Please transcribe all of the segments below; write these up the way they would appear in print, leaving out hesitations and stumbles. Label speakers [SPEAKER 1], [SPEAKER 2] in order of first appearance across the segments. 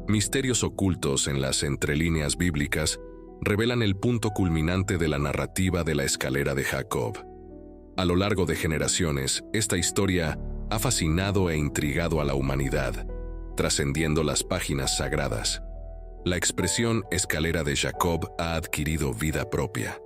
[SPEAKER 1] Misterios ocultos en las entrelíneas bíblicas revelan el punto culminante de la narrativa de la escalera de Jacob. A lo largo de generaciones, esta historia ha fascinado e intrigado a la humanidad, trascendiendo las páginas sagradas. La expresión escalera de Jacob ha adquirido vida propia,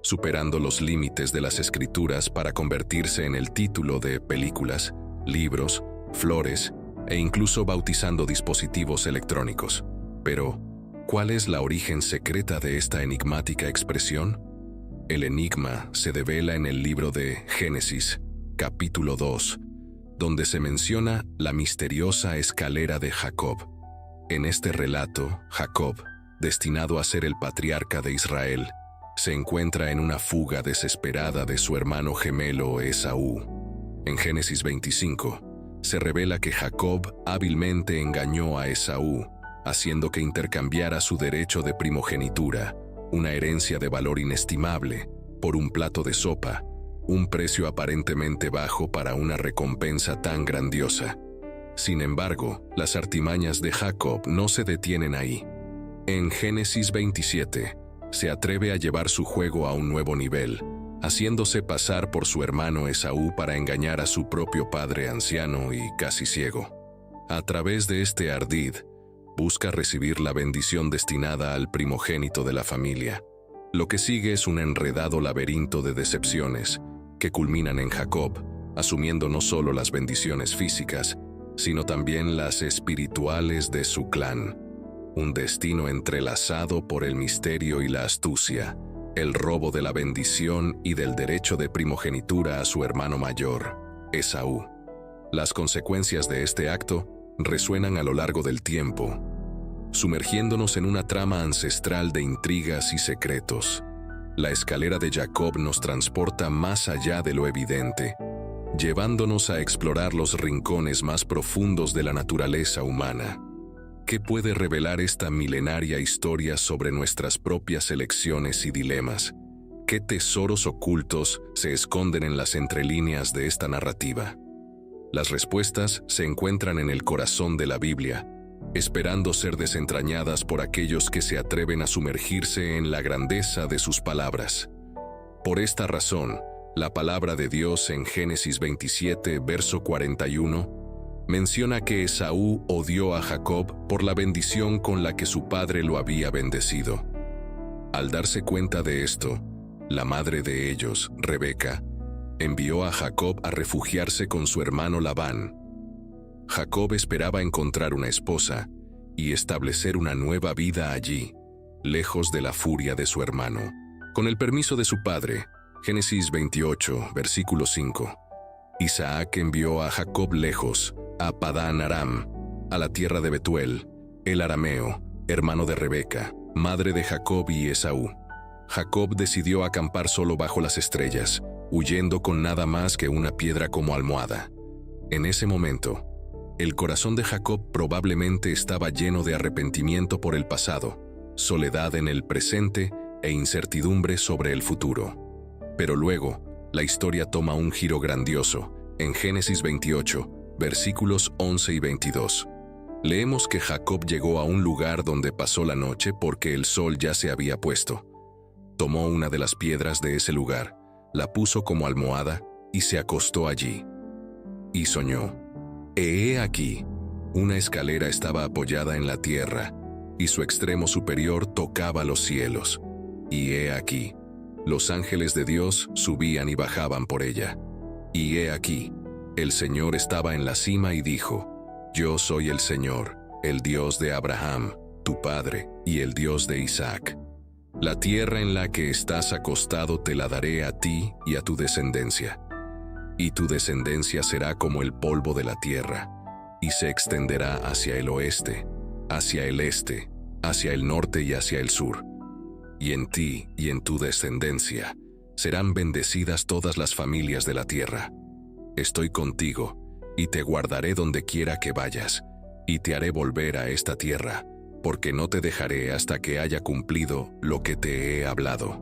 [SPEAKER 1] superando los límites de las escrituras para convertirse en el título de películas, libros, flores e incluso bautizando dispositivos electrónicos. Pero, ¿cuál es la origen secreta de esta enigmática expresión? El enigma se devela en el libro de Génesis, capítulo 2, donde se menciona la misteriosa escalera de Jacob. En este relato, Jacob, destinado a ser el patriarca de Israel, se encuentra en una fuga desesperada de su hermano gemelo Esaú. En Génesis 25, se revela que Jacob hábilmente engañó a Esaú, haciendo que intercambiara su derecho de primogenitura, una herencia de valor inestimable, por un plato de sopa, un precio aparentemente bajo para una recompensa tan grandiosa. Sin embargo, las artimañas de Jacob no se detienen ahí. En Génesis 27, se atreve a llevar su juego a un nuevo nivel, haciéndose pasar por su hermano Esaú para engañar a su propio padre anciano y casi ciego. A través de este ardid, busca recibir la bendición destinada al primogénito de la familia. Lo que sigue es un enredado laberinto de decepciones que culminan en Jacob, asumiendo no solo las bendiciones físicas, sino también las espirituales de su clan. Un destino entrelazado por el misterio y la astucia, el robo de la bendición y del derecho de primogenitura a su hermano mayor, Esaú. Las consecuencias de este acto resuenan a lo largo del tiempo, sumergiéndonos en una trama ancestral de intrigas y secretos. La escalera de Jacob nos transporta más allá de lo evidente, llevándonos a explorar los rincones más profundos de la naturaleza humana. ¿Qué puede revelar esta milenaria historia sobre nuestras propias elecciones y dilemas? ¿Qué tesoros ocultos se esconden en las entrelíneas de esta narrativa? Las respuestas se encuentran en el corazón de la Biblia, esperando ser desentrañadas por aquellos que se atreven a sumergirse en la grandeza de sus palabras. Por esta razón, la palabra de Dios en Génesis 27, verso 41, menciona que Esaú odió a Jacob por la bendición con la que su padre lo había bendecido. Al darse cuenta de esto, la madre de ellos, Rebeca, envió a Jacob a refugiarse con su hermano Labán. Jacob esperaba encontrar una esposa y establecer una nueva vida allí, lejos de la furia de su hermano. Con el permiso de su padre, Génesis 28, versículo 5, Isaac envió a Jacob lejos, a Padán Aram, a la tierra de Betuel, el arameo, hermano de Rebeca, madre de Jacob y Esaú. Jacob decidió acampar solo bajo las estrellas, huyendo con nada más que una piedra como almohada. En ese momento, el corazón de Jacob probablemente estaba lleno de arrepentimiento por el pasado, soledad en el presente e incertidumbre sobre el futuro. Pero luego, la historia toma un giro grandioso. En Génesis 28, versículos 11 y 22. Leemos que Jacob llegó a un lugar donde pasó la noche porque el sol ya se había puesto. Tomó una de las piedras de ese lugar, la puso como almohada y se acostó allí. Y soñó. He aquí, una escalera estaba apoyada en la tierra, y su extremo superior tocaba los cielos. Y he aquí, los ángeles de Dios subían y bajaban por ella. Y he aquí, el Señor estaba en la cima y dijo: Yo soy el Señor, el Dios de Abraham, tu padre, y el Dios de Isaac. La tierra en la que estás acostado te la daré a ti y a tu descendencia. Y tu descendencia será como el polvo de la tierra, y se extenderá hacia el oeste, hacia el este, hacia el norte y hacia el sur. Y en ti y en tu descendencia serán bendecidas todas las familias de la tierra. Estoy contigo, y te guardaré donde quiera que vayas, y te haré volver a esta tierra, porque no te dejaré hasta que haya cumplido lo que te he hablado.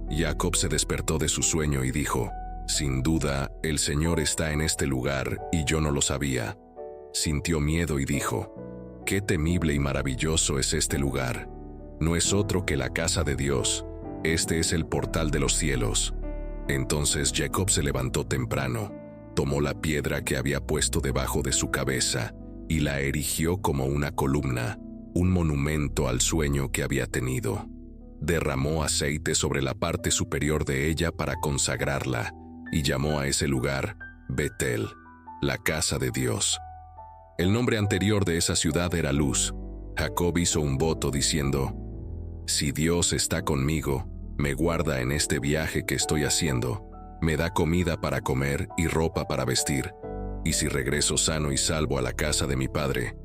[SPEAKER 1] Jacob se despertó de su sueño y dijo: Sin duda, el Señor está en este lugar, y yo no lo sabía. Sintió miedo y dijo: qué temible y maravilloso es este lugar. No es otro que la casa de Dios. Este es el portal de los cielos. Entonces Jacob se levantó temprano, tomó la piedra que había puesto debajo de su cabeza y la erigió como una columna, un monumento al sueño que había tenido. Derramó aceite sobre la parte superior de ella para consagrarla y llamó a ese lugar Betel, la casa de Dios. El nombre anterior de esa ciudad era Luz. Jacob hizo un voto diciendo: «Si Dios está conmigo, me guarda en este viaje que estoy haciendo, me da comida para comer y ropa para vestir, y si regreso sano y salvo a la casa de mi padre,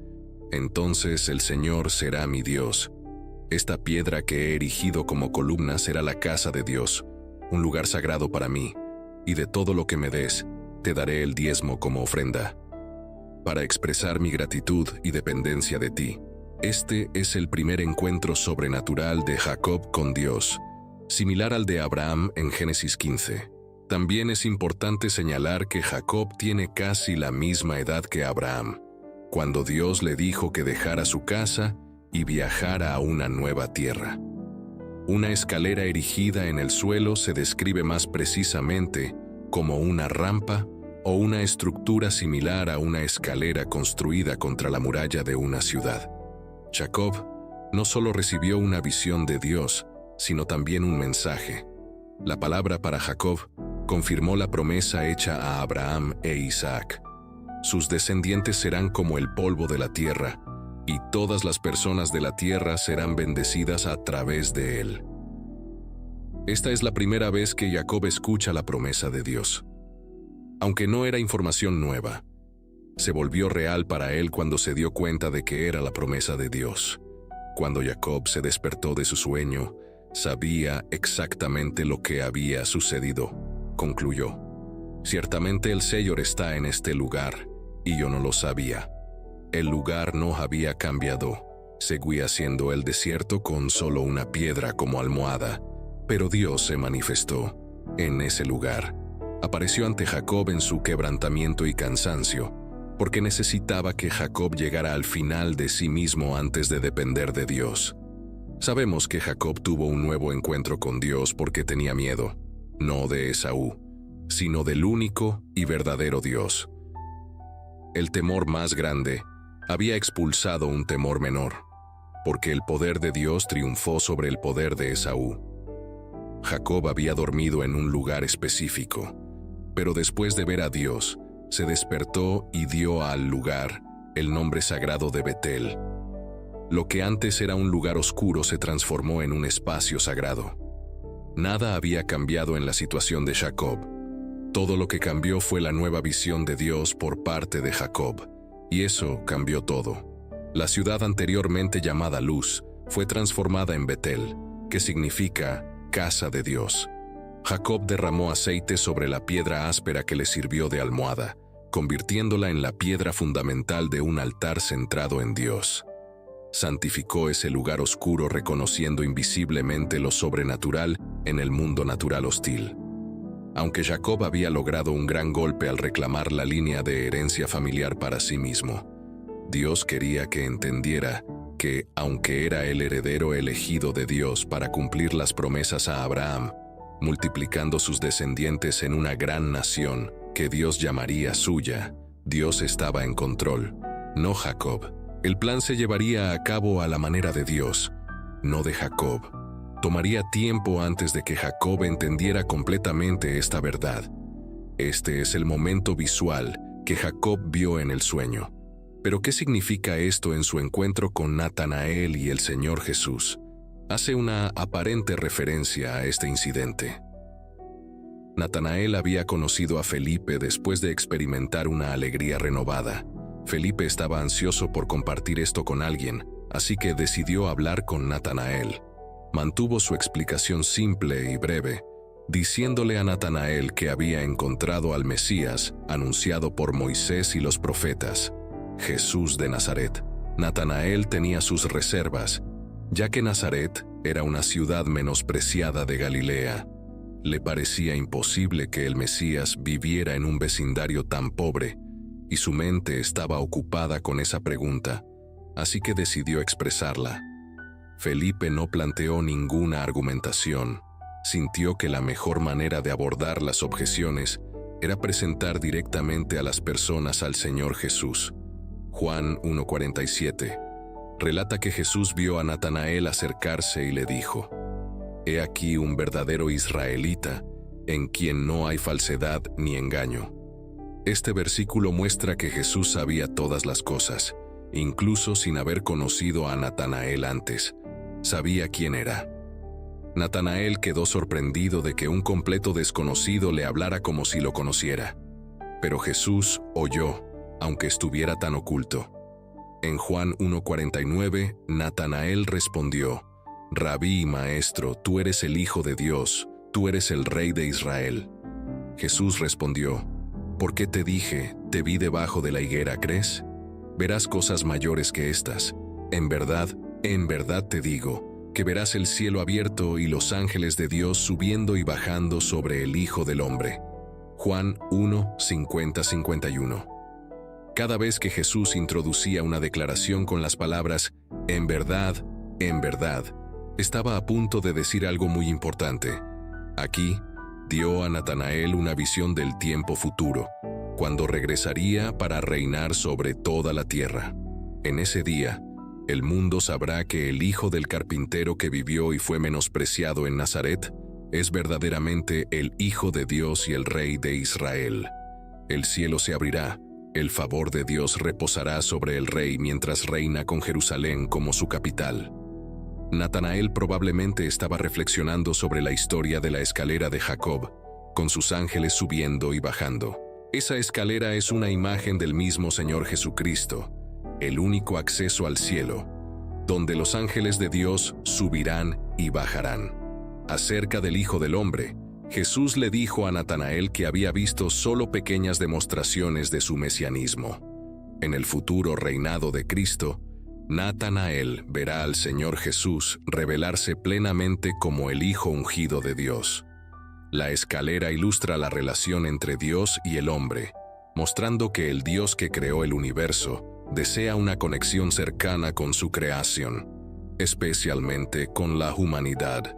[SPEAKER 1] entonces el Señor será mi Dios. Esta piedra que he erigido como columna será la casa de Dios, un lugar sagrado para mí, y de todo lo que me des, te daré el diezmo como ofrenda, para expresar mi gratitud y dependencia de ti». Este es el primer encuentro sobrenatural de Jacob con Dios, similar al de Abraham en Génesis 15. También es importante señalar que Jacob tiene casi la misma edad que Abraham, cuando Dios le dijo que dejara su casa y viajara a una nueva tierra. Una escalera erigida en el suelo se describe más precisamente como una rampa o una estructura similar a una escalera construida contra la muralla de una ciudad. Jacob no solo recibió una visión de Dios, sino también un mensaje. La palabra para Jacob confirmó la promesa hecha a Abraham e Isaac. Sus descendientes serán como el polvo de la tierra, y todas las personas de la tierra serán bendecidas a través de él. Esta es la primera vez que Jacob escucha la promesa de Dios. Aunque no era información nueva, se volvió real para él cuando se dio cuenta de que era la promesa de Dios. Cuando Jacob se despertó de su sueño, sabía exactamente lo que había sucedido. Concluyó: «Ciertamente el Señor está en este lugar, y yo no lo sabía». El lugar no había cambiado. Seguía siendo el desierto con solo una piedra como almohada, pero Dios se manifestó en ese lugar. Apareció ante Jacob en su quebrantamiento y cansancio, porque necesitaba que Jacob llegara al final de sí mismo antes de depender de Dios. Sabemos que Jacob tuvo un nuevo encuentro con Dios porque tenía miedo, no de Esaú, sino del único y verdadero Dios. El temor más grande había expulsado un temor menor, porque el poder de Dios triunfó sobre el poder de Esaú. Jacob había dormido en un lugar específico, pero después de ver a Dios, se despertó y dio al lugar el nombre sagrado de Betel. Lo que antes era un lugar oscuro se transformó en un espacio sagrado. Nada había cambiado en la situación de Jacob. Todo lo que cambió fue la nueva visión de Dios por parte de Jacob, y eso cambió todo. La ciudad anteriormente llamada Luz fue transformada en Betel, que significa casa de Dios. Jacob derramó aceite sobre la piedra áspera que le sirvió de almohada, convirtiéndola en la piedra fundamental de un altar centrado en Dios. Santificó ese lugar oscuro reconociendo invisiblemente lo sobrenatural en el mundo natural hostil. Aunque Jacob había logrado un gran golpe al reclamar la línea de herencia familiar para sí mismo, Dios quería que entendiera que, aunque era el heredero elegido de Dios para cumplir las promesas a Abraham, multiplicando sus descendientes en una gran nación que Dios llamaría suya, Dios estaba en control, no Jacob. El plan se llevaría a cabo a la manera de Dios, no de Jacob. Tomaría tiempo antes de que Jacob entendiera completamente esta verdad. Este es el momento visual que Jacob vio en el sueño. Pero ¿qué significa esto en su encuentro con Natanael y el Señor Jesús? Hace una aparente referencia a este incidente. Natanael había conocido a Felipe después de experimentar una alegría renovada. Felipe estaba ansioso por compartir esto con alguien, así que decidió hablar con Natanael. Mantuvo su explicación simple y breve, diciéndole a Natanael que había encontrado al Mesías, anunciado por Moisés y los profetas, Jesús de Nazaret. Natanael tenía sus reservas, ya que Nazaret era una ciudad menospreciada de Galilea. Le parecía imposible que el Mesías viviera en un vecindario tan pobre, y su mente estaba ocupada con esa pregunta: así que decidió expresarla. Felipe no planteó ninguna argumentación. Sintió que la mejor manera de abordar las objeciones era presentar directamente a las personas al Señor Jesús. Juan 1:47 relata que Jesús vio a Natanael acercarse y le dijo: «He aquí un verdadero israelita, en quien no hay falsedad ni engaño». Este versículo muestra que Jesús sabía todas las cosas, incluso sin haber conocido a Natanael antes. Sabía quién era. Natanael quedó sorprendido de que un completo desconocido le hablara como si lo conociera. Pero Jesús oyó, aunque estuviera tan oculto. En Juan 1:49, Natanael respondió: «Rabí y maestro, tú eres el Hijo de Dios, tú eres el Rey de Israel». Jesús respondió: «¿Por qué te dije, te vi debajo de la higuera, crees? Verás cosas mayores que estas. En verdad te digo, que verás el cielo abierto y los ángeles de Dios subiendo y bajando sobre el Hijo del Hombre». Juan 1:50-51. Cada vez que Jesús introducía una declaración con las palabras en verdad, estaba a punto de decir algo muy importante. Aquí, dio a Natanael una visión del tiempo futuro, cuando regresaría para reinar sobre toda la tierra. En ese día, el mundo sabrá que el hijo del carpintero que vivió y fue menospreciado en Nazaret es verdaderamente el Hijo de Dios y el Rey de Israel. El cielo se abrirá. El favor de Dios reposará sobre el rey mientras reina con Jerusalén como su capital. Natanael probablemente estaba reflexionando sobre la historia de la escalera de Jacob, con sus ángeles subiendo y bajando. Esa escalera es una imagen del mismo Señor Jesucristo, el único acceso al cielo, donde los ángeles de Dios subirán y bajarán. Acerca del Hijo del Hombre, Jesús le dijo a Natanael que había visto solo pequeñas demostraciones de su mesianismo. En el futuro reinado de Cristo, Natanael verá al Señor Jesús revelarse plenamente como el Hijo ungido de Dios. La escalera ilustra la relación entre Dios y el hombre, mostrando que el Dios que creó el universo desea una conexión cercana con su creación, especialmente con la humanidad.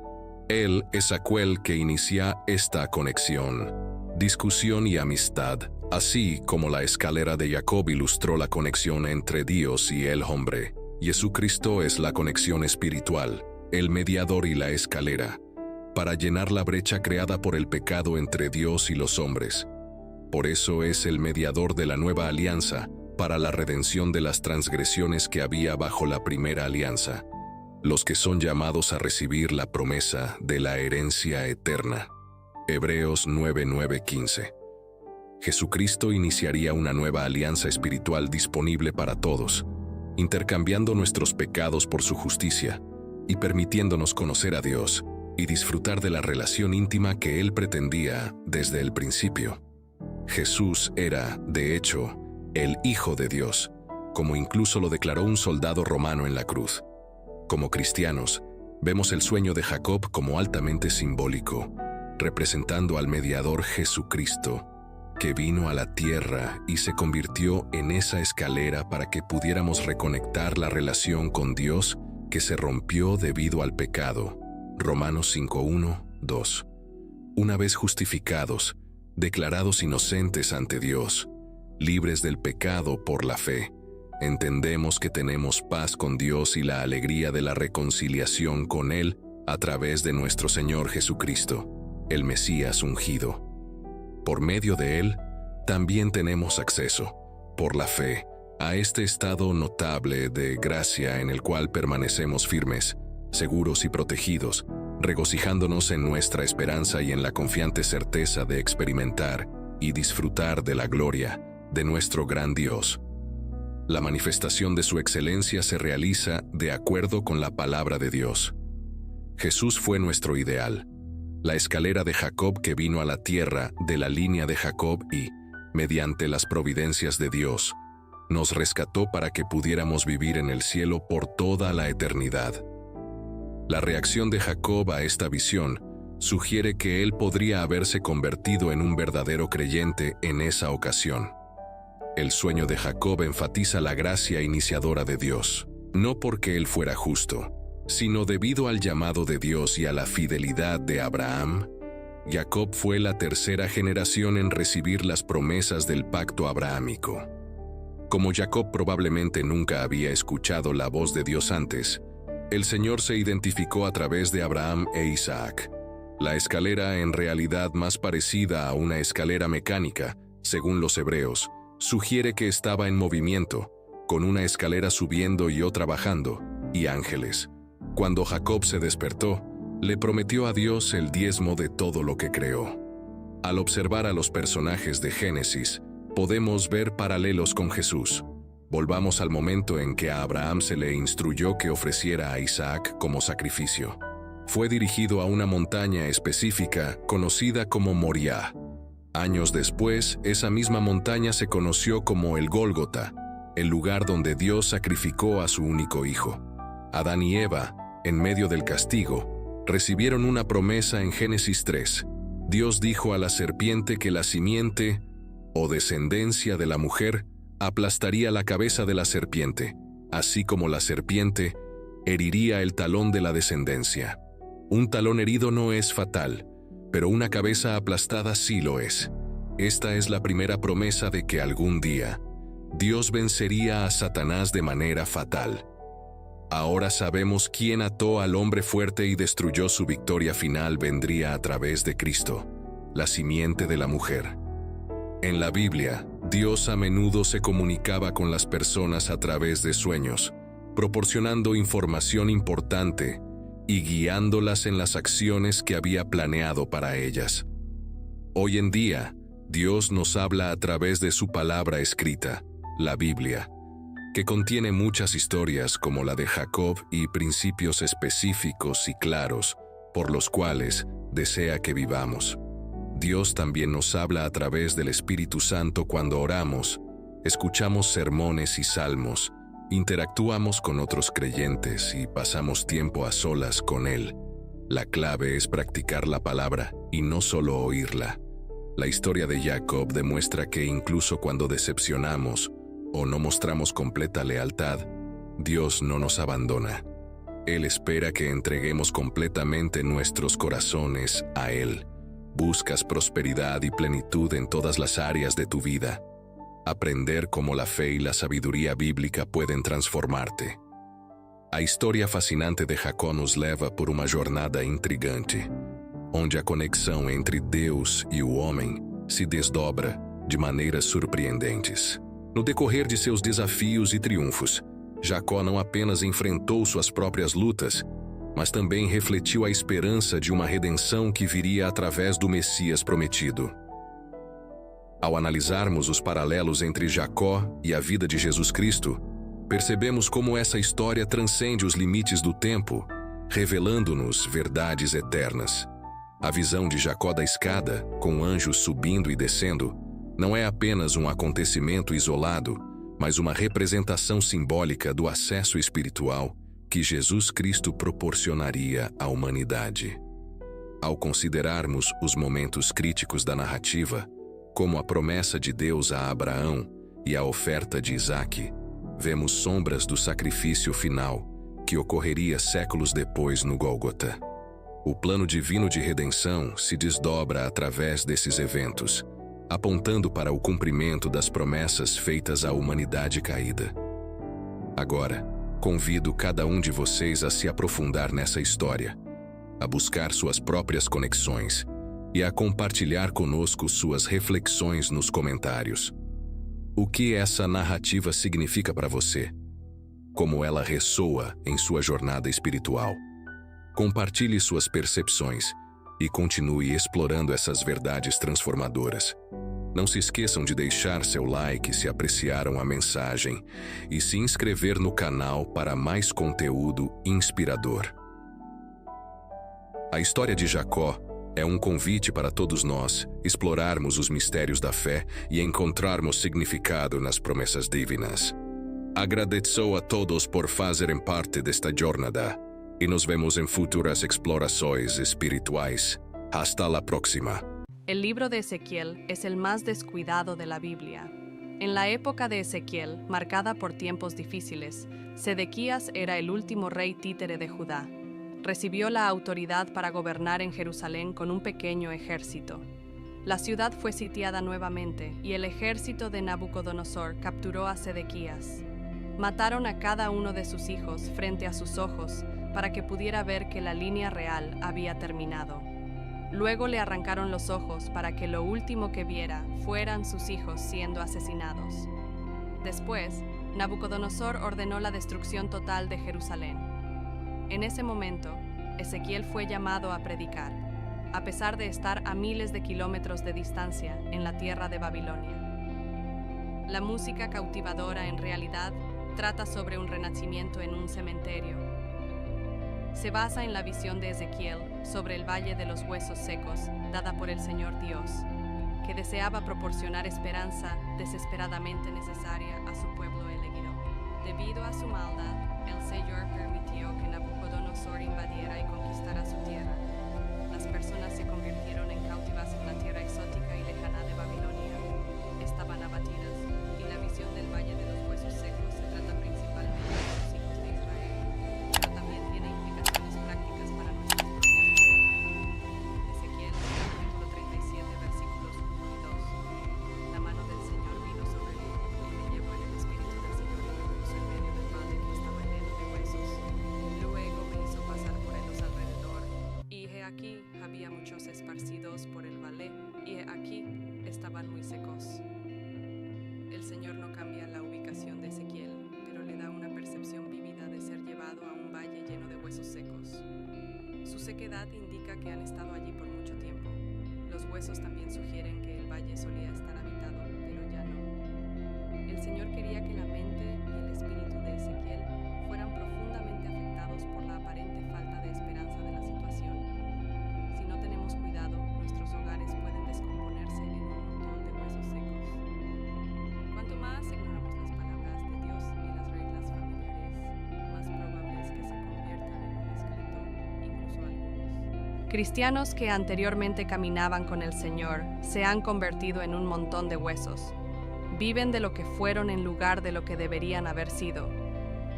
[SPEAKER 1] Él es aquel que inicia esta conexión, discusión y amistad, así como la escalera de Jacob ilustró la conexión entre Dios y el hombre. Jesucristo es la conexión espiritual, el mediador y la escalera, para llenar la brecha creada por el pecado entre Dios y los hombres. Por eso es el mediador de la nueva alianza, para la redención de las transgresiones que había bajo la primera alianza, los que son llamados a recibir la promesa de la herencia eterna. Hebreos 9:9-15. Jesucristo iniciaría una nueva alianza espiritual disponible para todos, intercambiando nuestros pecados por su justicia y permitiéndonos conocer a Dios y disfrutar de la relación íntima que Él pretendía desde el principio. Jesús era, de hecho, el Hijo de Dios, como incluso lo declaró un soldado romano en la cruz. Como cristianos, vemos el sueño de Jacob como altamente simbólico, representando al mediador Jesucristo, que vino a la tierra y se convirtió en esa escalera para que pudiéramos reconectar la relación con Dios que se rompió debido al pecado. Romanos 5:1-2. Una vez justificados, declarados inocentes ante Dios, libres del pecado por la fe, entendemos que tenemos paz con Dios y la alegría de la reconciliación con Él a través de nuestro Señor Jesucristo, el Mesías ungido. Por medio de Él, también tenemos acceso, por la fe, a este estado notable de gracia en el cual permanecemos firmes, seguros y protegidos, regocijándonos en nuestra esperanza y en la confiante certeza de experimentar y disfrutar de la gloria de nuestro gran Dios. La manifestación de su excelencia se realiza de acuerdo con la palabra de Dios. Jesús fue nuestro ideal, la escalera de Jacob que vino a la tierra de la línea de Jacob y, mediante las providencias de Dios, nos rescató para que pudiéramos vivir en el cielo por toda la eternidad. La reacción de Jacob a esta visión sugiere que él podría haberse convertido en un verdadero creyente en esa ocasión. El sueño de Jacob enfatiza la gracia iniciadora de Dios, no porque él fuera justo, sino debido al llamado de Dios y a la fidelidad de Abraham. Jacob fue la tercera generación en recibir las promesas del pacto abrahámico. Como Jacob probablemente nunca había escuchado la voz de Dios antes, el Señor se identificó a través de Abraham e Isaac. La escalera, en realidad más parecida a una escalera mecánica, según los hebreos, sugiere que estaba en movimiento, con una escalera subiendo y otra bajando, y ángeles. Cuando Jacob se despertó, le prometió a Dios el diezmo de todo lo que creó. Al observar a los personajes de Génesis, podemos ver paralelos con Jesús. Volvamos al momento en que a Abraham se le instruyó que ofreciera a Isaac como sacrificio. Fue dirigido a una montaña específica conocida como Moriah. Años después, esa misma montaña se conoció como el Gólgota, el lugar donde Dios sacrificó a su único hijo. Adán y Eva, en medio del castigo, recibieron una promesa en Génesis 3. Dios dijo a la serpiente que la simiente o descendencia de la mujer aplastaría la cabeza de la serpiente, así como la serpiente heriría el talón de la descendencia. Un talón herido no es fatal, pero una cabeza aplastada sí lo es. Esta es la primera promesa de que algún día Dios vencería a Satanás de manera fatal. Ahora sabemos quién ató al hombre fuerte y destruyó su victoria final vendría a través de Cristo, la simiente de la mujer. En la Biblia, Dios a menudo se comunicaba con las personas a través de sueños, proporcionando información importante y guiándolas en las acciones que había planeado para ellas. Hoy en día, Dios nos habla a través de su palabra escrita, la Biblia, que contiene muchas historias como la de Jacob y principios específicos y claros por los cuales desea que vivamos. Dios también nos habla a través del Espíritu Santo cuando oramos, escuchamos sermones y salmos, interactuamos con otros creyentes y pasamos tiempo a solas con Él. La clave es practicar la palabra y no solo oírla. La historia de Jacob demuestra que incluso cuando decepcionamos o no mostramos completa lealtad, Dios no nos abandona. Él espera que entreguemos completamente nuestros corazones a Él. Buscas prosperidad y plenitud en todas las áreas de tu vida. Aprender cómo la fe y la sabiduría bíblica pueden transformarte. A história fascinante de Jacob nos leva por uma jornada intrigante, onde a conexão entre Deus e o homem se desdobra de maneiras surpreendentes. No decorrer de seus desafios e triunfos, Jacó não apenas enfrentou suas próprias lutas, mas também refletiu a esperança de uma redenção que viria através do Messias prometido. Ao analisarmos os paralelos entre Jacó e a vida de Jesus Cristo, percebemos como essa história transcende os limites do tempo, revelando-nos verdades eternas. A visão de Jacó da escada, com anjos subindo e descendo, não é apenas um acontecimento isolado, mas uma representação simbólica do acesso espiritual que Jesus Cristo proporcionaria à humanidade. Ao considerarmos os momentos críticos da narrativa, como a promessa de Deus a Abraão e a oferta de Isaque, vemos sombras do sacrifício final, que ocorreria séculos depois no Gólgota. O plano divino de redenção se desdobra através desses eventos, apontando para o cumprimento das promessas feitas à humanidade caída. Agora, convido cada um de vocês a se aprofundar nessa história, a buscar suas próprias conexões e a compartilhar conosco suas reflexões nos comentários. O que essa narrativa significa para você? Como ela ressoa em sua jornada espiritual? Compartilhe suas percepções e continue explorando essas verdades transformadoras. Não se esqueçam de deixar seu like se apreciaram a mensagem e se inscrever no canal para mais conteúdo inspirador. A história de Jacó é um convite para todos nós explorarmos os mistérios da fé e encontrarmos significado nas promessas divinas. Agradeço a todos por fazerem parte desta jornada e nos vemos em futuras explorações espirituais. Hasta la próxima.
[SPEAKER 2] El libro de Ezequiel es el más descuidado de la Biblia. En la época de Ezequiel, marcada por tiempos difíciles, Sedequías era el último rey títere de Judá. Recibió la autoridad para gobernar en Jerusalén con un pequeño ejército. La ciudad fue sitiada nuevamente y el ejército de Nabucodonosor capturó a Sedequías. Mataron a cada uno de sus hijos frente a sus ojos para que pudiera ver que la línea real había terminado. Luego le arrancaron los ojos para que lo último que viera fueran sus hijos siendo asesinados. Después, Nabucodonosor ordenó la destrucción total de Jerusalén. En ese momento, Ezequiel fue llamado a predicar, a pesar de estar a miles de kilómetros de distancia en la tierra de Babilonia. La música cautivadora en realidad trata sobre un renacimiento en un cementerio. Se basa en la visión de Ezequiel sobre el Valle de los Huesos Secos, dada por el Señor Dios, que deseaba proporcionar esperanza desesperadamente necesaria a su pueblo elegido. Debido a su maldad, el Señor permitió que Nabucodonosor invadiera y conquistara su tierra. Las personas se convirtieron en cautivas en la tierra exótica y lejana de Babilonia. Estaban abatidas, y la visión del Valle de los Huesos Secos se trata principalmente de los hijos de Israel, pero también tiene implicaciones prácticas para nuestras propias vidas. Ezequiel, capítulo 37, versículos 1 y 2. La mano del Señor vino sobre mí, y me llevó en el espíritu del Señor y me puso en medio del valle que estaba lleno de huesos. Luego me hizo pasar por ellos alrededor, y he aquí había muchos esparcidos por el valle, y he aquí estaban muy secos. El Señor no cambia la ubicación de Ezequiel, pero le da una percepción vívida de ser llevado a un valle lleno de huesos secos. Su sequedad indica que han estado allí por mucho tiempo. Los huesos también sugieren que el valle solía estar habitado, pero ya no. El Señor quería que la mente y el espíritu de Ezequiel fueran profundamente afectados por la aparente falta de esperanza de la situación. Si no tenemos cuidado, nuestros hogares pueden descomponerse en un montón de huesos secos. Cuanto más ignoramos las palabras de Dios y las reglas familiares, más probable es que se conviertan en un esqueleto, incluso algunos. Cristianos que anteriormente caminaban con el Señor se han convertido en un montón de huesos. Viven de lo que fueron en lugar de lo que deberían haber sido.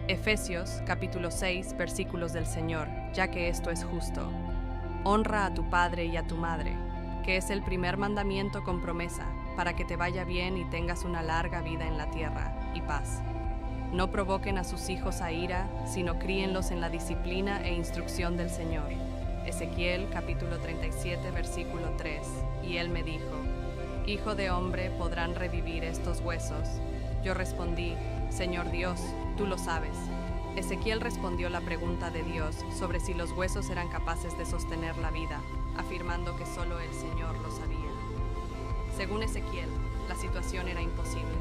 [SPEAKER 2] Efesios, capítulo 6, versículos del Señor, ya que esto es justo. Honra a tu padre y a tu madre, que es el primer mandamiento con promesa, para que te vaya bien y tengas una larga vida en la tierra, y paz. No provoquen a sus hijos a ira, sino críenlos en la disciplina e instrucción del Señor. Ezequiel, capítulo 37, versículo 3. Y él me dijo, Hijo de hombre, ¿podrán revivir estos huesos? Yo respondí, Señor Dios, tú lo sabes. Ezequiel respondió la pregunta de Dios sobre si los huesos eran capaces de sostener la vida, afirmando que solo el Señor lo sabía. Según Ezequiel, la situación era imposible.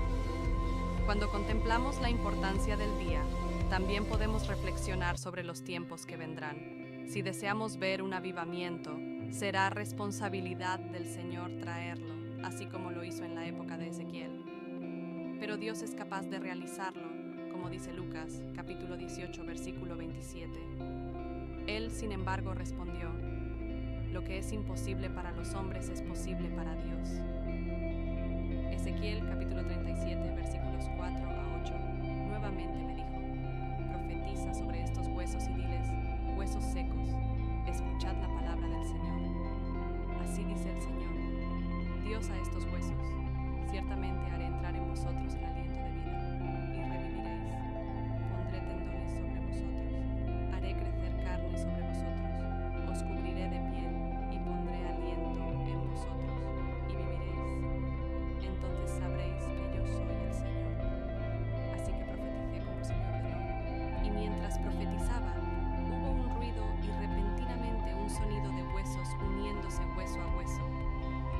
[SPEAKER 2] Cuando contemplamos la importancia del día, también podemos reflexionar sobre los tiempos que vendrán. Si deseamos ver un avivamiento, será responsabilidad del Señor traerlo, así como lo hizo en la época de Ezequiel. Pero Dios es capaz de realizarlo, como dice Lucas, capítulo 18, versículo 27. Él, sin embargo, respondió, lo que es imposible para los hombres es posible para Dios. Ezequiel, capítulo 37, versículos 4 a 8, nuevamente me dijo, profetiza sobre estos huesos y diles, huesos secos, escuchad la palabra del Señor. Así dice el Señor, Dios a estos huesos, ciertamente haré entrar en vosotros el aliento de vida, y reviviréis. Pondré tendones sobre vosotros, haré crecer carne sobre vosotros, os cubriré de piel, y pondré aliento en vosotros, y viviréis. Entonces sabréis que yo soy el Señor. Así que profeticé como Señor ordenó, y mientras profetizaba, hubo un ruido y repentinamente un sonido de huesos uniéndose hueso a hueso.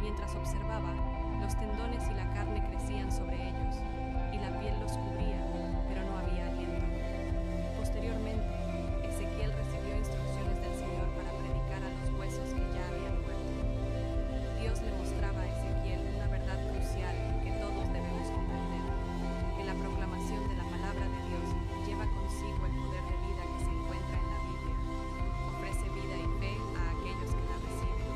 [SPEAKER 2] Mientras observaba, los tendones y la carne crecían sobre ellos, y la piel los cubría, pero no había aliento. Posteriormente, Ezequiel recibió instrucciones del Señor para predicar a los huesos que ya habían muerto. Dios le mostraba a Ezequiel una verdad crucial que todos debemos comprender, que la proclamación de la palabra de Dios lleva consigo el poder de vida que se encuentra en la Biblia. Ofrece vida y fe a aquellos que la reciben.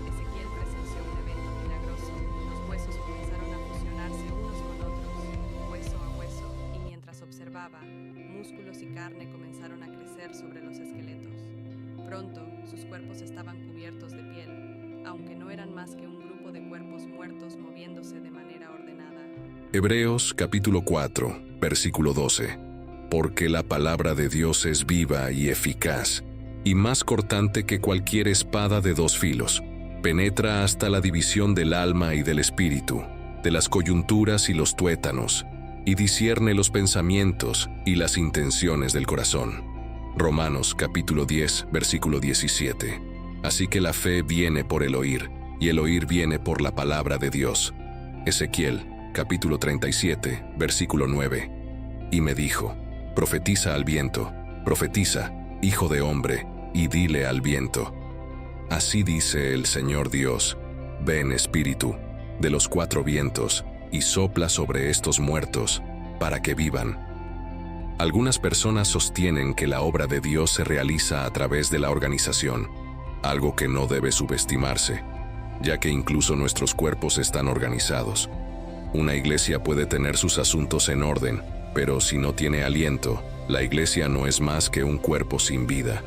[SPEAKER 2] Ezequiel presenció un evento milagroso. Los huesos comenzaron a fusionarse unos con otros baba, músculos y carne comenzaron a crecer sobre los esqueletos. Pronto, sus cuerpos estaban cubiertos de piel, aunque no eran más que un grupo de cuerpos muertos moviéndose de manera ordenada.
[SPEAKER 1] Hebreos capítulo 4, versículo 12. Porque la palabra de Dios es viva y eficaz, y más cortante que cualquier espada de dos filos. Penetra hasta la división del alma y del espíritu, de las coyunturas y los tuétanos, y discierne los pensamientos y las intenciones del corazón. Romanos capítulo 10, versículo 17. Así que la fe viene por el oír, y el oír viene por la palabra de Dios. Ezequiel capítulo 37, versículo 9. Y me dijo: profetiza al viento, profetiza, hijo de hombre, y dile al viento: así dice el Señor Dios, ven espíritu, de los cuatro vientos, y sopla sobre estos muertos, para que vivan. Algunas personas sostienen que la obra de Dios se realiza a través de la organización, algo que no debe subestimarse, ya que incluso nuestros cuerpos están organizados. Una iglesia puede tener sus asuntos en orden, pero si no tiene aliento, la iglesia no es más que un cuerpo sin vida.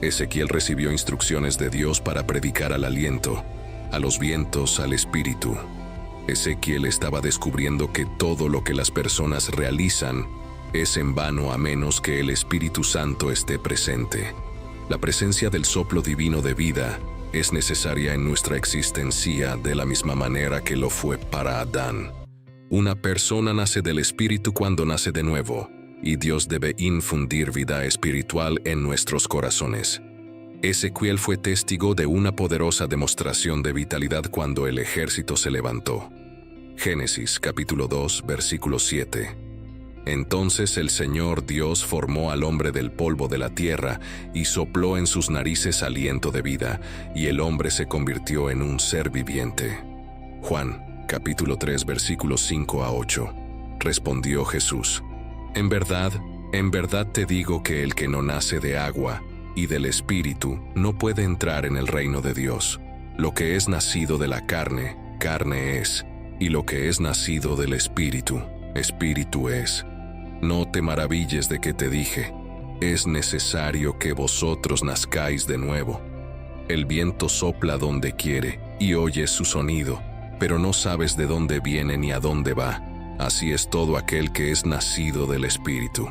[SPEAKER 1] Ezequiel recibió instrucciones de Dios para predicar al aliento, a los vientos, al espíritu. Ezequiel estaba descubriendo que todo lo que las personas realizan es en vano a menos que el Espíritu Santo esté presente. La presencia del soplo divino de vida es necesaria en nuestra existencia de la misma manera que lo fue para Adán. Una persona nace del Espíritu cuando nace de nuevo, y Dios debe infundir vida espiritual en nuestros corazones. Ezequiel fue testigo de una poderosa demostración de vitalidad cuando el ejército se levantó. Génesis capítulo 2, versículo 7. Entonces el Señor Dios formó al hombre del polvo de la tierra y sopló en sus narices aliento de vida, y el hombre se convirtió en un ser viviente. Juan capítulo 3, versículos 5 a 8. Respondió Jesús: en verdad te digo que el que no nace de agua y del Espíritu no puede entrar en el reino de Dios. Lo que es nacido de la carne, carne es, y lo que es nacido del Espíritu, Espíritu es. No te maravilles de que te dije: es necesario que vosotros nazcáis de nuevo. El viento sopla donde quiere, y oyes su sonido, pero no sabes de dónde viene ni a dónde va. Así es todo aquel que es nacido del Espíritu.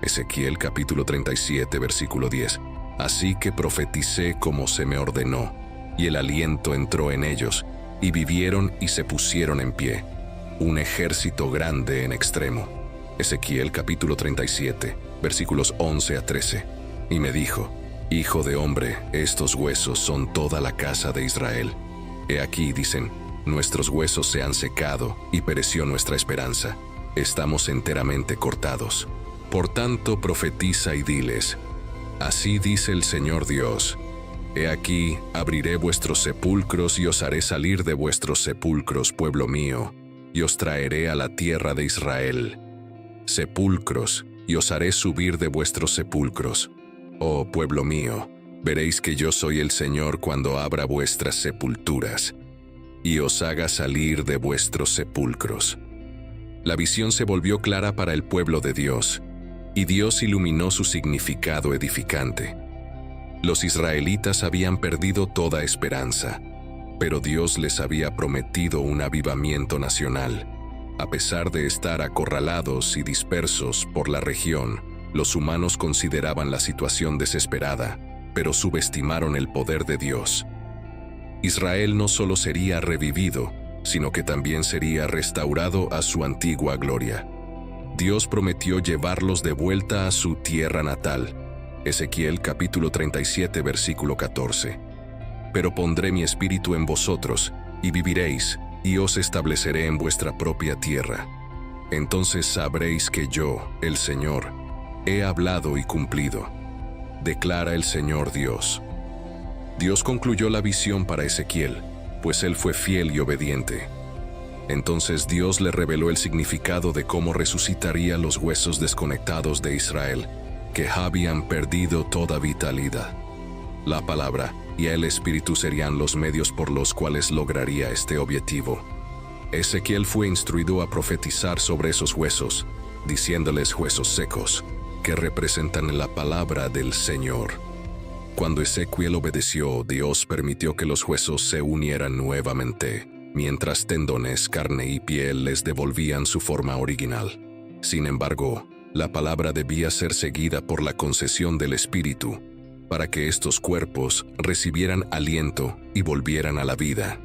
[SPEAKER 1] Ezequiel capítulo 37, versículo 10. Así que profeticé como se me ordenó, y el aliento entró en ellos, y vivieron y se pusieron en pie, un ejército grande en extremo. Ezequiel capítulo 37, versículos 11 a 13. Y me dijo: hijo de hombre, estos huesos son toda la casa de Israel. He aquí, dicen, nuestros huesos se han secado y pereció nuestra esperanza. Estamos enteramente cortados. Por tanto, profetiza y diles: así dice el Señor Dios: he aquí, abriré vuestros sepulcros y os haré salir de vuestros sepulcros, pueblo mío, y os traeré a la tierra de Israel. Sepulcros, y os haré subir de vuestros sepulcros. Oh pueblo mío, veréis que yo soy el Señor cuando abra vuestras sepulturas y os haga salir de vuestros sepulcros. La visión se volvió clara para el pueblo de Dios, y Dios iluminó su significado edificante. Los israelitas habían perdido toda esperanza, pero Dios les había prometido un avivamiento nacional. A pesar de estar acorralados y dispersos por la región, los humanos consideraban la situación desesperada, pero subestimaron el poder de Dios. Israel no solo sería revivido, sino que también sería restaurado a su antigua gloria. Dios prometió llevarlos de vuelta a su tierra natal. Ezequiel capítulo 37, versículo 14. Pero pondré mi espíritu en vosotros, y viviréis, y os estableceré en vuestra propia tierra. Entonces sabréis que yo, el Señor, he hablado y cumplido, declara el Señor Dios. Dios concluyó la visión para Ezequiel, pues él fue fiel y obediente. Entonces Dios le reveló el significado de cómo resucitaría los huesos desconectados de Israel, que habían perdido toda vitalidad. La palabra y el Espíritu serían los medios por los cuales lograría este objetivo. Ezequiel fue instruido a profetizar sobre esos huesos, diciéndoles huesos secos, que representan la palabra del Señor. Cuando Ezequiel obedeció, Dios permitió que los huesos se unieran nuevamente, mientras tendones, carne y piel les devolvían su forma original. Sin embargo, la palabra debía ser seguida por la concesión del Espíritu, para que estos cuerpos recibieran aliento y volvieran a la vida.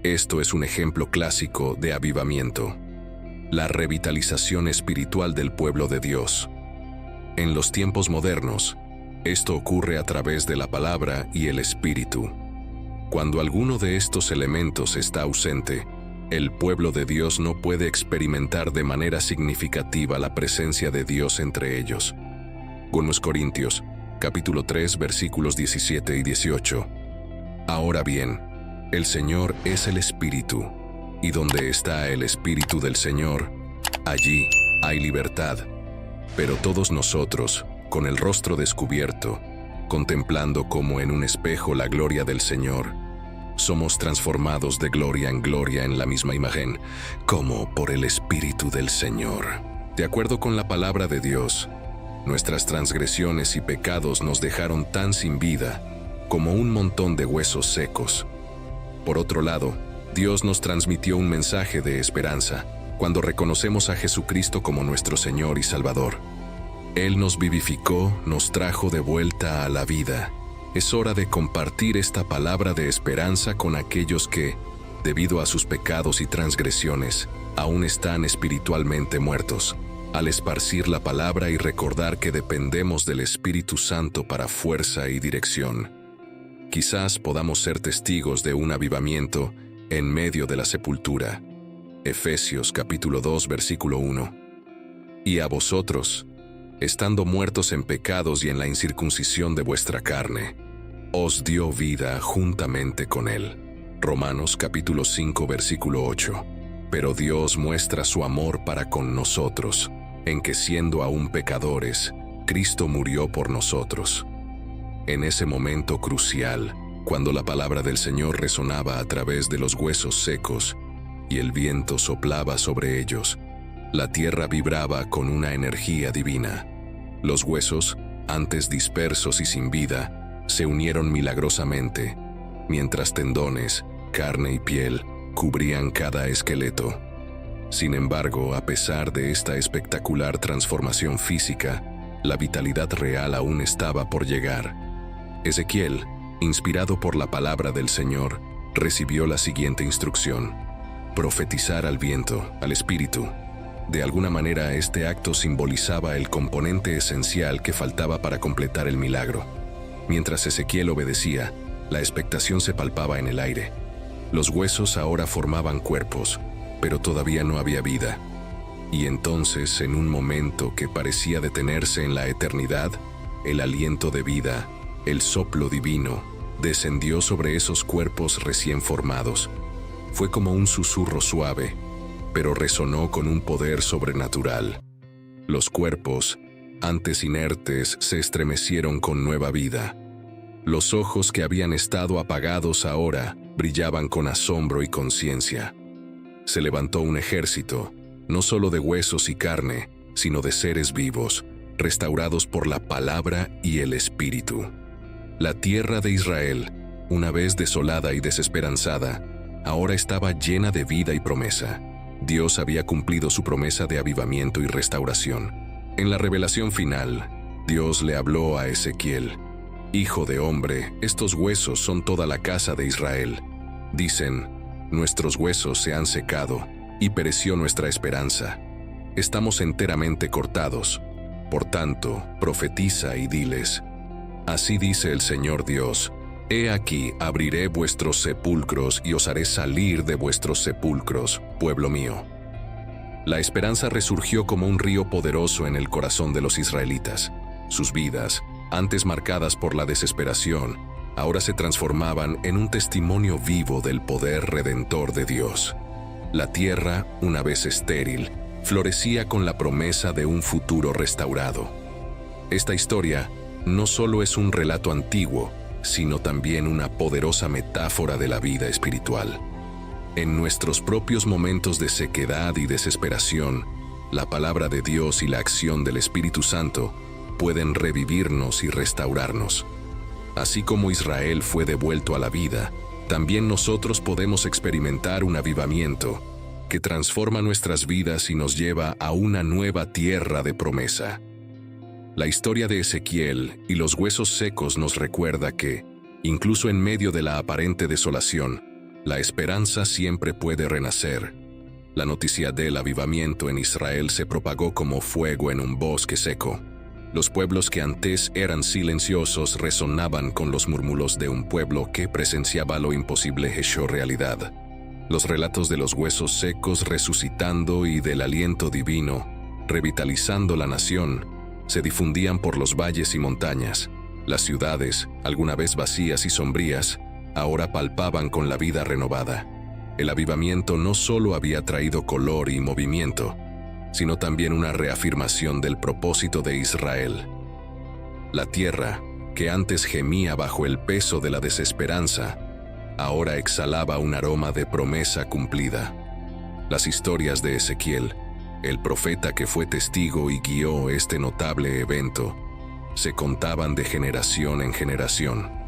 [SPEAKER 1] Esto es un ejemplo clásico de avivamiento, la revitalización espiritual del pueblo de Dios. En los tiempos modernos, esto ocurre a través de la palabra y el Espíritu. Cuando alguno de estos elementos está ausente, el pueblo de Dios no puede experimentar de manera significativa la presencia de Dios entre ellos. 1 Corintios, capítulo 3, versículos 17 y 18. Ahora bien, el Señor es el Espíritu, y donde está el Espíritu del Señor, allí hay libertad. Pero todos nosotros, con el rostro descubierto, contemplando como en un espejo la gloria del Señor, somos transformados de gloria en la misma imagen, como por el Espíritu del Señor. De acuerdo con la palabra de Dios, nuestras transgresiones y pecados nos dejaron tan sin vida como un montón de huesos secos. Por otro lado, Dios nos transmitió un mensaje de esperanza cuando reconocemos a Jesucristo como nuestro Señor y Salvador. Él nos vivificó, nos trajo de vuelta a la vida. Es hora de compartir esta palabra de esperanza con aquellos que, debido a sus pecados y transgresiones, aún están espiritualmente muertos. Al esparcir la palabra y recordar que dependemos del Espíritu Santo para fuerza y dirección, quizás podamos ser testigos de un avivamiento en medio de la sepultura. Efesios capítulo 2, versículo 1. Y a vosotros, estando muertos en pecados y en la incircuncisión de vuestra carne, os dio vida juntamente con él. Romanos capítulo 5, versículo 8. Pero Dios muestra su amor para con nosotros, en que siendo aún pecadores, Cristo murió por nosotros. En ese momento crucial, cuando la palabra del Señor resonaba a través de los huesos secos y el viento soplaba sobre ellos, la tierra vibraba con una energía divina. Los huesos, antes dispersos y sin vida, se unieron milagrosamente, mientras tendones, carne y piel cubrían cada esqueleto. Sin embargo, a pesar de esta espectacular transformación física, la vitalidad real aún estaba por llegar. Ezequiel, inspirado por la palabra del Señor, recibió la siguiente instrucción: profetizar al viento, al espíritu. De alguna manera, este acto simbolizaba el componente esencial que faltaba para completar el milagro. Mientras Ezequiel obedecía, la expectación se palpaba en el aire. Los huesos ahora formaban cuerpos, pero todavía no había vida. Y entonces, en un momento que parecía detenerse en la eternidad, el aliento de vida, el soplo divino, descendió sobre esos cuerpos recién formados. Fue como un susurro suave, pero resonó con un poder sobrenatural. Los cuerpos, antes inertes, se estremecieron con nueva vida. Los ojos que habían estado apagados ahora brillaban con asombro y conciencia. Se levantó un ejército, no solo de huesos y carne, sino de seres vivos, restaurados por la palabra y el Espíritu. La tierra de Israel, una vez desolada y desesperanzada, ahora estaba llena de vida y promesa. Dios había cumplido su promesa de avivamiento y restauración. En la revelación final, Dios le habló a Ezequiel: Hijo de hombre, estos huesos son toda la casa de Israel. Dicen: nuestros huesos se han secado, y pereció nuestra esperanza. Estamos enteramente cortados. Por tanto, profetiza y diles: así dice el Señor Dios: He aquí, abriré vuestros sepulcros y os haré salir de vuestros sepulcros, pueblo mío. La esperanza resurgió como un río poderoso en el corazón de los israelitas. Sus vidas, antes marcadas por la desesperación, ahora se transformaban en un testimonio vivo del poder redentor de Dios. La tierra, una vez estéril, florecía con la promesa de un futuro restaurado. Esta historia no solo es un relato antiguo, sino también una poderosa metáfora de la vida espiritual. En nuestros propios momentos de sequedad y desesperación, La palabra de Dios y la acción del Espíritu Santo pueden revivirnos y restaurarnos. Así como Israel fue devuelto a la vida, también nosotros podemos experimentar un avivamiento que transforma nuestras vidas y nos lleva a una nueva tierra de promesa. La historia de Ezequiel y los huesos secos nos recuerda que, incluso en medio de la aparente desolación, la esperanza siempre puede renacer. La noticia del avivamiento en Israel se propagó como fuego en un bosque seco. Los pueblos que antes eran silenciosos resonaban con los murmullos de un pueblo que presenciaba lo imposible hecho realidad. Los relatos de los huesos secos resucitando y del aliento divino, revitalizando la nación, se difundían por los valles y montañas. Las ciudades, alguna vez vacías y sombrías, ahora palpaban con la vida renovada. El avivamiento no solo había traído color y movimiento, sino también una reafirmación del propósito de Israel. La tierra, que antes gemía bajo el peso de la desesperanza, ahora exhalaba un aroma de promesa cumplida. Las historias de Ezequiel, el profeta que fue testigo y guió este notable evento, se contaban de generación en generación.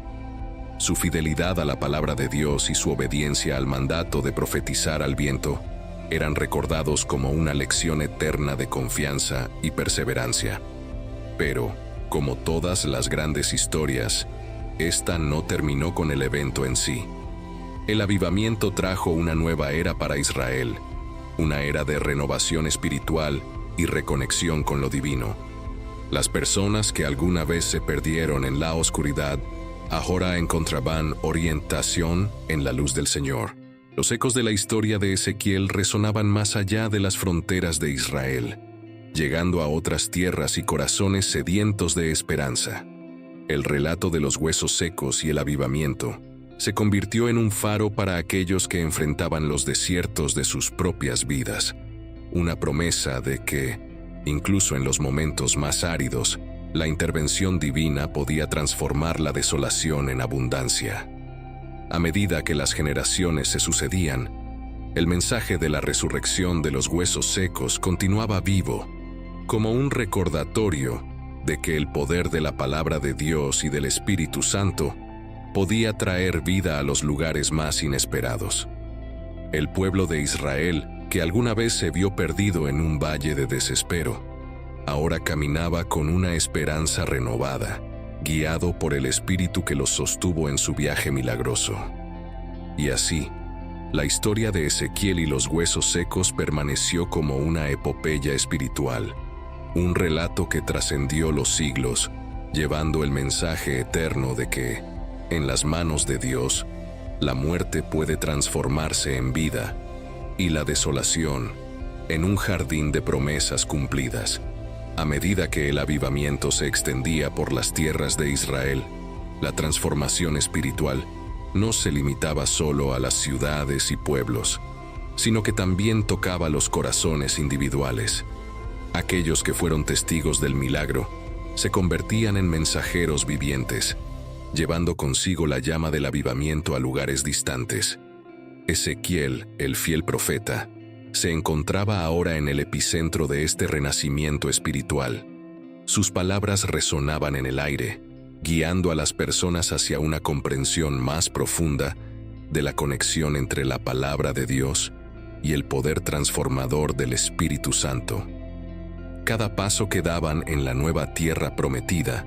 [SPEAKER 1] Su fidelidad a la palabra de Dios y su obediencia al mandato de profetizar al viento eran recordados como una lección eterna de confianza y perseverancia. Pero, como todas las grandes historias, esta no terminó con el evento en sí. El avivamiento trajo una nueva era para Israel, una era de renovación espiritual y reconexión con lo divino. Las personas que alguna vez se perdieron en la oscuridad ahora encontraban orientación en la luz del Señor. Los ecos de la historia de Ezequiel resonaban más allá de las fronteras de Israel, llegando a otras tierras y corazones sedientos de esperanza. El relato de los huesos secos y el avivamiento se convirtió en un faro para aquellos que enfrentaban los desiertos de sus propias vidas, una promesa de que, incluso en los momentos más áridos, la intervención divina podía transformar la desolación en abundancia. A medida que las generaciones se sucedían, el mensaje de la resurrección de los huesos secos continuaba vivo, como un recordatorio de que el poder de la palabra de Dios y del Espíritu Santo podía traer vida a los lugares más inesperados. El pueblo de Israel, que alguna vez se vio perdido en un valle de desespero, ahora caminaba con una esperanza renovada, guiado por el Espíritu que los sostuvo en su viaje milagroso. Y así, la historia de Ezequiel y los huesos secos permaneció como una epopeya espiritual, un relato que trascendió los siglos, llevando el mensaje eterno de que, en las manos de Dios, la muerte puede transformarse en vida y la desolación en un jardín de promesas cumplidas. A medida que el avivamiento se extendía por las tierras de Israel, la transformación espiritual no se limitaba solo a las ciudades y pueblos, sino que también tocaba los corazones individuales. Aquellos que fueron testigos del milagro se convertían en mensajeros vivientes, llevando consigo la llama del avivamiento a lugares distantes. Ezequiel, el fiel profeta, se encontraba ahora en el epicentro de este renacimiento espiritual. Sus palabras resonaban en el aire, guiando a las personas hacia una comprensión más profunda de la conexión entre la palabra de Dios y el poder transformador del Espíritu Santo. Cada paso que daban en la nueva tierra prometida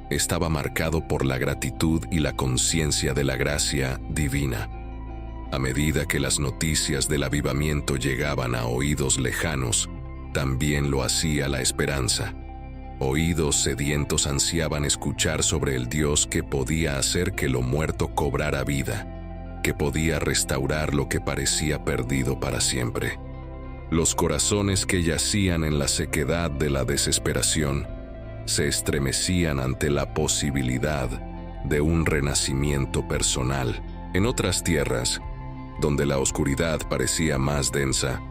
[SPEAKER 1] estaba marcado por la gratitud y la conciencia de la gracia divina. A medida que las noticias del avivamiento llegaban a oídos lejanos, también lo hacía la esperanza. Oídos sedientos ansiaban escuchar sobre el Dios que podía hacer que lo muerto cobrara vida, que podía restaurar lo que parecía perdido para siempre. Los corazones que yacían en la sequedad de la desesperación se estremecían ante la posibilidad de un renacimiento personal. En otras tierras, donde la oscuridad parecía más densa,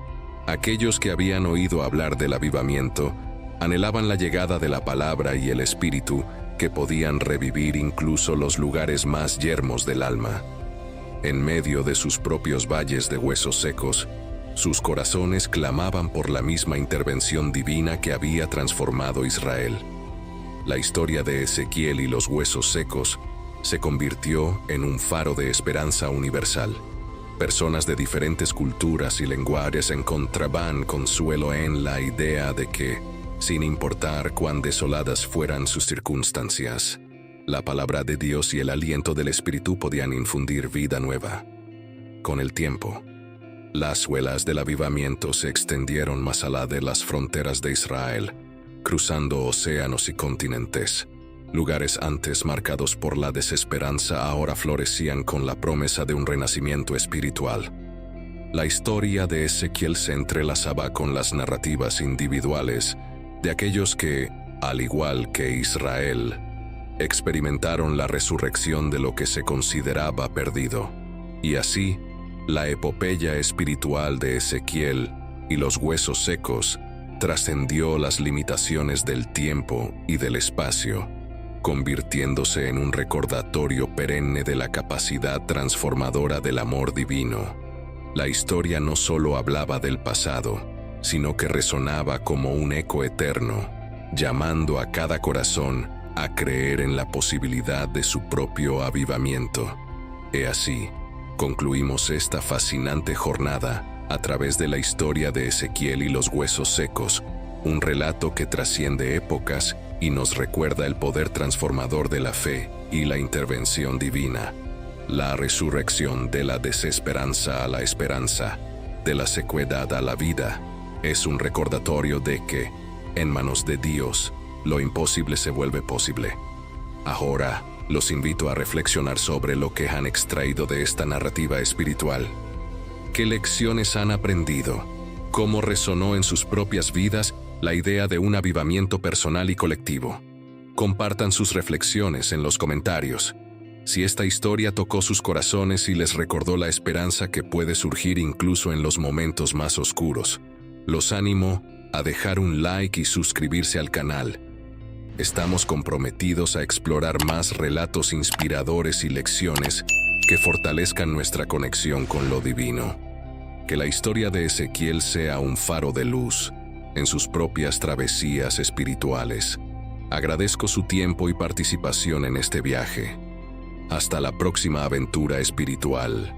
[SPEAKER 1] aquellos que habían oído hablar del avivamiento anhelaban la llegada de la palabra y el Espíritu que podían revivir incluso los lugares más yermos del alma. En medio de sus propios valles de huesos secos, Sus corazones clamaban por la misma intervención divina que había transformado Israel. La historia de Ezequiel y los huesos secos se convirtió en un faro de esperanza universal. Personas de diferentes culturas y lenguajes encontraban consuelo en la idea de que, sin importar cuán desoladas fueran sus circunstancias, la palabra de Dios y el aliento del Espíritu podían infundir vida nueva. Con el tiempo, las huelas del avivamiento se extendieron más allá de las fronteras de Israel, cruzando océanos y continentes. Lugares antes marcados por la desesperanza ahora florecían con la promesa de un renacimiento espiritual. La historia de Ezequiel se entrelazaba con las narrativas individuales de aquellos que, al igual que Israel, experimentaron la resurrección de lo que se consideraba perdido. Y así, la epopeya espiritual de Ezequiel y los huesos secos trascendió las limitaciones del tiempo y del espacio, convirtiéndose en un recordatorio perenne de la capacidad transformadora del amor divino. La historia no solo hablaba del pasado, sino que resonaba como un eco eterno, llamando a cada corazón a creer en la posibilidad de su propio avivamiento. He así, concluimos esta fascinante jornada a través de la historia de Ezequiel y los huesos secos, un relato que trasciende épocas y nos recuerda el poder transformador de la fe y la intervención divina. La resurrección de la desesperanza a la esperanza, de la sequedad a la vida, es un recordatorio de que, en manos de Dios, lo imposible se vuelve posible. Ahora, los invito a reflexionar sobre lo que han extraído de esta narrativa espiritual. ¿Qué lecciones han aprendido? ¿Cómo resonó en sus propias vidas la idea de un avivamiento personal y colectivo? Compartan sus reflexiones en los comentarios. Si esta historia tocó sus corazones y les recordó la esperanza que puede surgir incluso en los momentos más oscuros, los animo a dejar un like y suscribirse al canal. Estamos comprometidos a explorar más relatos inspiradores y lecciones que fortalezcan nuestra conexión con lo divino. Que la historia de Ezequiel sea un faro de luz en sus propias travesías espirituales. Agradezco su tiempo y participación en este viaje. Hasta la próxima aventura espiritual.